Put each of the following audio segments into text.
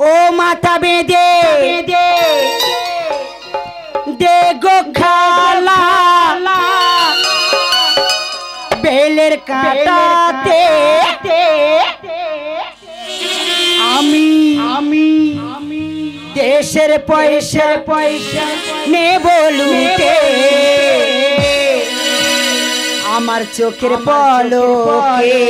ও মাথা বেঁধে দে গো খালা বেলের কাঁটাতে আমি দেশের পয়সা নেব লুটে আমার চোখের পলকে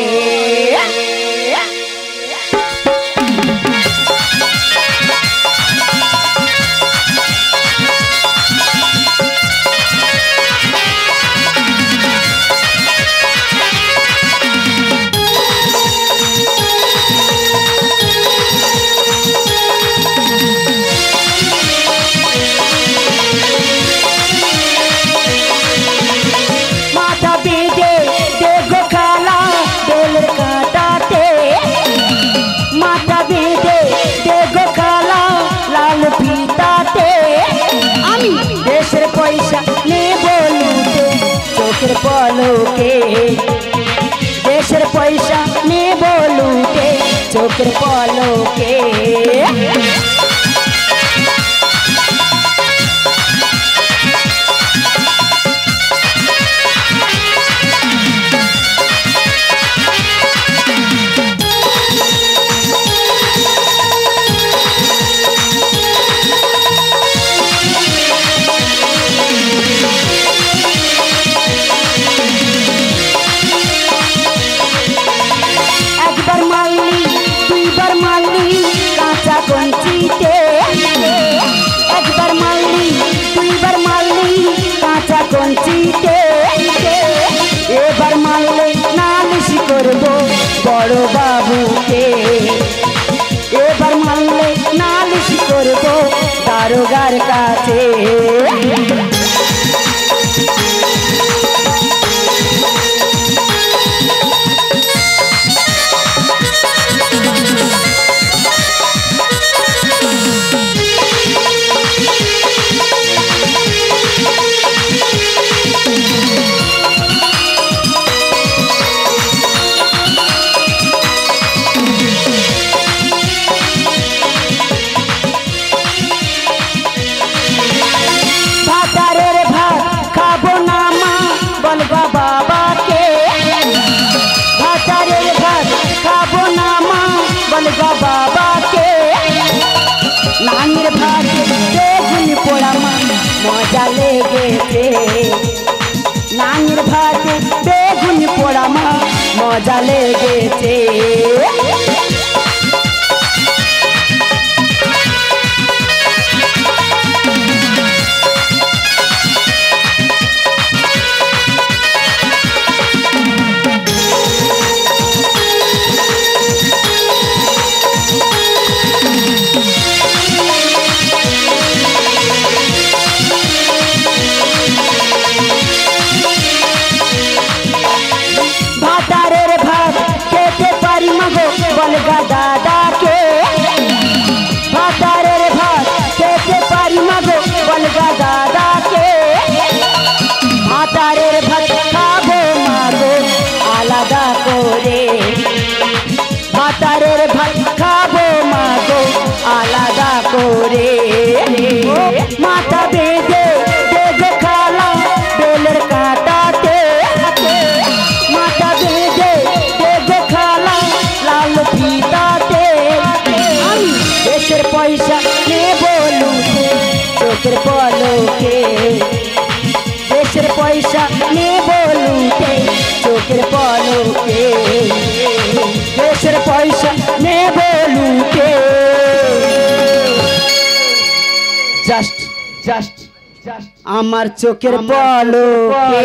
चोखेर पलके देशेर पैसा नेब लुटे चोखेर पलके एबार मारले नालिश करबो बड़ बाबूके एबार मारले नालिश करबो दारोगार काछे बाबा के नानिर भात बेगुन पोड़ा मजा लेगेছে नानिर भात बेगुन पोड़ा मजा लेगेছে बलगा दादा के भातारेर भात खेते पारी मागो बलगा दादा के भातारेर भात खाबो मागो आलादा करे भातारेर भात खाबो मागो आलादा करे माथा बेঁধে देगो खाला बेलेर काँटाते माथा बेঁধে देगो खाला लाल फीताते देशेर पैसा नेब लुटे चोखेर पलके देशेर पैसा नेब लुटे चोखेर पलके देशेर पैसा नेब लुटे जस्ट आमार चोखेर पलके।